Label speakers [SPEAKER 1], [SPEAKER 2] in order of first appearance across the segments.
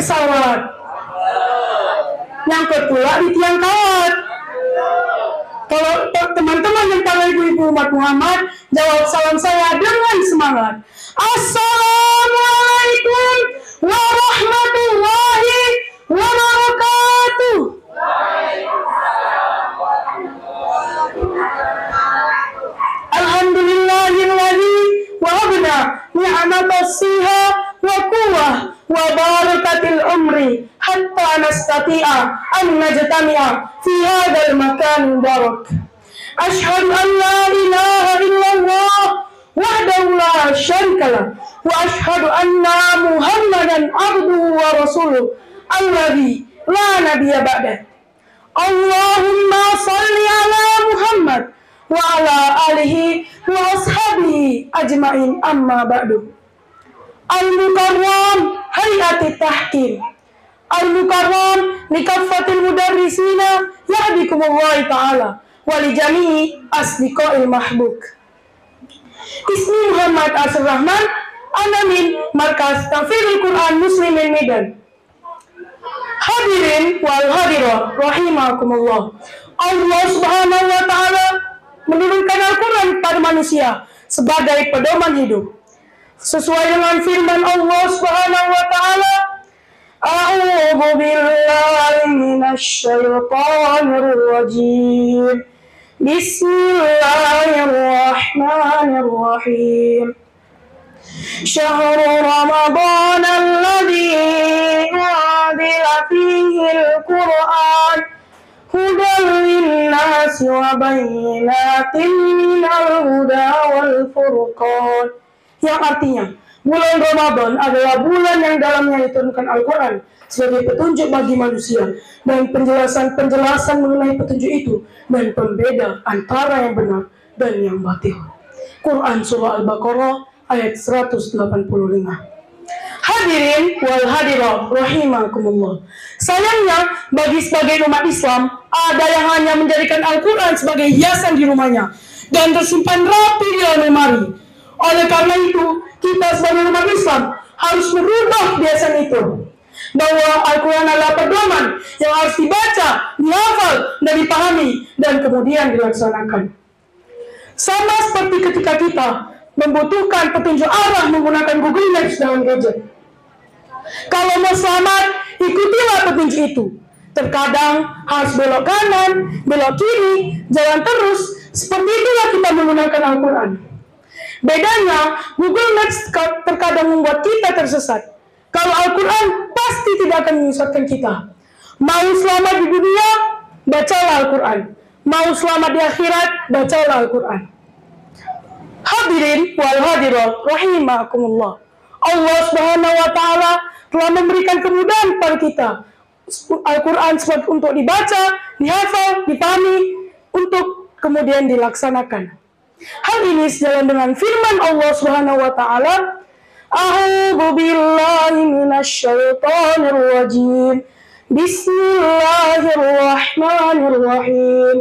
[SPEAKER 1] pesawat. Nyangkut pula di tiang kawat. Kalau teman-teman yang para ibu-ibu umat Muhammad, jawab salam saya dengan semangat. Assalamualaikum warahmatullahi wabarakatuh. Alhamdulillahilladzi wahabna ni'matas siha wa quwwah wa barakatil umri hatta nastati'a an najtami'a fi hadzal makan barak. Ashhadu an la ilaha illallah wahdahu la syarika lah wa ashhadu anna Muhammadan abduhu wa rasuluh alladzi la nabiyya ba'dah. Allahumma shalli ala Muhammad wa ala alihi wa ashabihi ajma'in amma ba'du. Al-Mukarram Hayati Tahkim, Al-Mukarram likaffatil mudarrisina yahdikumullah ta'ala wa li jami'i asdiqa'il mahbub. Ismi Muhammad Asr Rahman, ana min Markas Tahfidzul Quran Muslimin Medan. Hadirin wal hadirat rahimakumullah. Allah Subhanahu wa taala menurunkan Al-Quran pada manusia sebagai pedoman hidup. Sesuai dengan firman Allah Subhanahu wa taala, A'udzu billahi minasy syaithanir rajim. Bismillahirrahmanirrahim. Syahrul Ramadan alladzi unzila fihi al-Qur'an hudan lin-nasi wa bayyinatin minal huda wal furqan. Yang artinya, bulan Ramadan adalah bulan yang dalamnya diturunkan Al-Quran sebagai petunjuk bagi manusia dan penjelasan-penjelasan mengenai petunjuk itu dan pembeda antara yang benar dan yang batil. Quran Surah Al-Baqarah ayat 185. Hadirin wal hadirat rahimakumullah. Sayangnya bagi sebagian umat Islam ada yang hanya menjadikan Al-Quran sebagai hiasan di rumahnya dan tersimpan rapi di dalam lemari. Oleh karena itu, kita sebagai umat Islam harus merubah kebiasaan itu. Bahwa Al-Quran adalah pedoman yang harus dibaca, dihafal, dan dipahami, dan kemudian dilaksanakan. Sama seperti ketika kita membutuhkan petunjuk arah menggunakan Google Maps dalam gadget. Kalau mau selamat, ikutilah petunjuk itu. Terkadang harus belok kanan, belok kiri, jalan terus. Seperti itulah kita menggunakan Al-Quran. Bedanya, Google Maps terkadang membuat kita tersesat. Kalau Al-Quran pasti tidak akan menyesatkan kita. Mau selamat di dunia, bacalah Al-Quran. Mau selamat di akhirat, bacalah Al-Quran. Hadirin wal hadirat rahimakumullah. Allah Subhanahu wa taala telah memberikan kemudahan pada kita. Al-Quran untuk dibaca, dihafal, dipahami, untuk kemudian dilaksanakan. Hal ini sejalan dengan firman Allah Subhanahu wa taala, A'udzu billahi minasy syaithanir rajim. Bismillahirrahmanirrahim.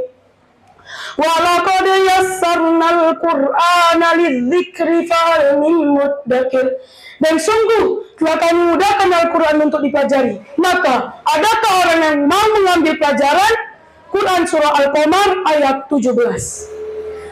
[SPEAKER 1] Wa laqad yassarnal Qur'ana lidzikri fahal min muddakir. Dan sungguh telah kami mudahkan Al-Quran untuk dipelajari. Maka adakah orang yang mau mengambil pelajaran? Quran Surah Al-Qamar ayat 17.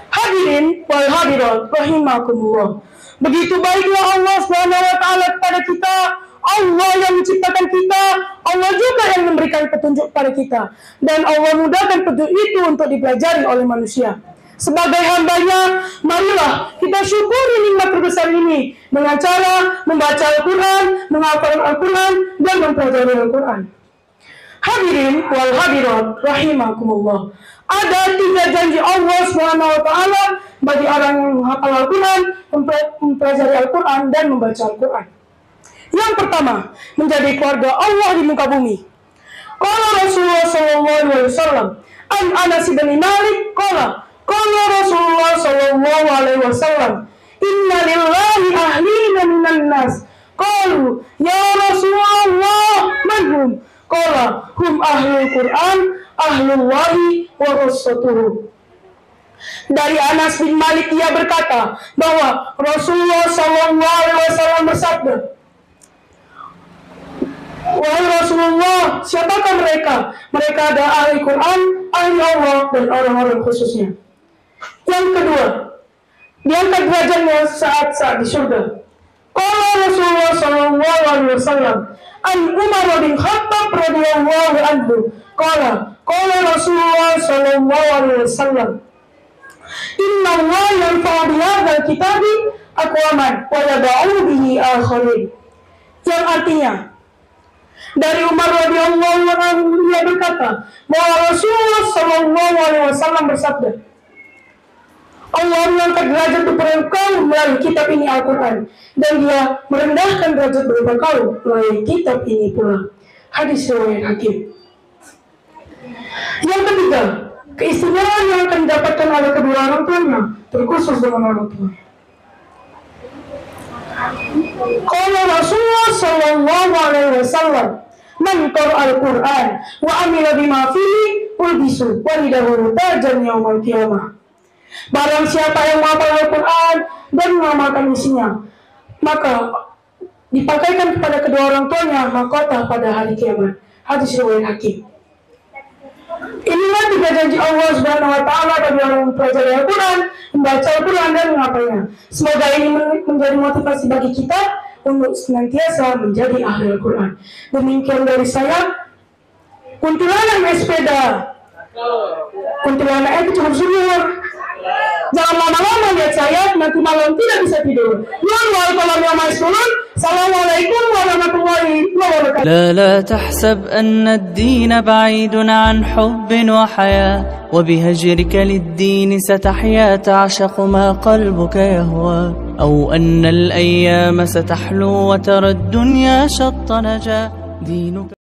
[SPEAKER 1] Hadirin wal hadirat rahimakumullah. Begitu baiklah Allah Subhanahu wa taala kepada kita. Allah yang menciptakan kita, Allah juga yang memberikan petunjuk pada kita, dan Allah mudahkan petunjuk itu untuk dipelajari oleh manusia. Sebagai hambanya, marilah kita syukuri nikmat terbesar ini dengan cara membaca Al-Quran, menghafal Al-Quran, dan mempelajari Al-Quran. Hadirin wal hadirat rahimakumullah. Ada 3 janji Allah Subhanahu wa taala bagi orang yang menghafal Al-Quran, mempelajari Al-Quran, dan membaca Al-Quran. Yang pertama, menjadi keluarga Allah di muka bumi. Qala Rasulullah sallallahu alaihi wasallam, an Anas bin Malik qala Rasulullah sallallahu alaihi wasallam, inna lillahi ahlina minan nas. Qalu ya Rasulullah man hum? Qala hum ahlul Quran, ahlullahi wa rasulatuhu. Dari Anas bin Malik ia berkata bahwa Rasulullah sallallahu alaihi wasallam bersabda, wahai Rasulullah, siapakah mereka? Mereka ada ahli Quran, ahli Allah, dan orang-orang khususnya. Yang kedua, diangkat derajatnya saat di surga. Qala Rasulullah sallallahu alaihi wasallam an Umar bin Khattab radhiyallahu anhu qala Rasulullah sallallahu alaihi wasallam inna Allah yanfa'u bihadzal kitabi aqwaman wa yad'u bihi akharin. Yang artinya dari Umar radhiyallahu anhu dia berkata bahwa Rasulullah sallallahu alaihi wasallam bersabda, Allah mengangkat derajat kepada engkau melalui kitab ini Al-Quran, dan dia merendahkan derajat kepada engkau melalui kitab ini pula. Hadis riwayat Hakim. Yang ketiga, keistimewaan yang akan didapatkan oleh kedua orang tuanya, terkhusus dengan orang tua. Qala Rasulullah sallallahu alaihi wasallam, man qara'a al-Qur'an wa amila bima fihi ulbisu walidahu tajan yaumil qiyamah. Barang siapa yang menghafal Al-Quran dan mengamalkan isinya, maka dipakaikan kepada kedua orang tuanya mahkota pada hari kiamat. Hadis riwayat Hakim. Inilah tiga janji Allah Subhanahu wa taala bagi orang yang mempelajari Al-Quran, membaca Al-Quran dan menghafalnya. Semoga ini menjadi motivasi bagi kita untuk senantiasa menjadi ahli Al-Quran. Demikian dari saya. Kuntilanak naik sepeda. Kuntilanak itu cukup subur. Jangan lama-lama lihat saya, nanti malam tidak bisa tidur. Assalamualaikum warahmatullahi wabarakatuh.
[SPEAKER 2] لا تحسب أن الدين بعيد عن حب وحياة، وبهجرك للدين ستحيا تعشق ما قلبك يهوى، أو أن الأيام ستحلو وترى الدنيا شط نجا دينك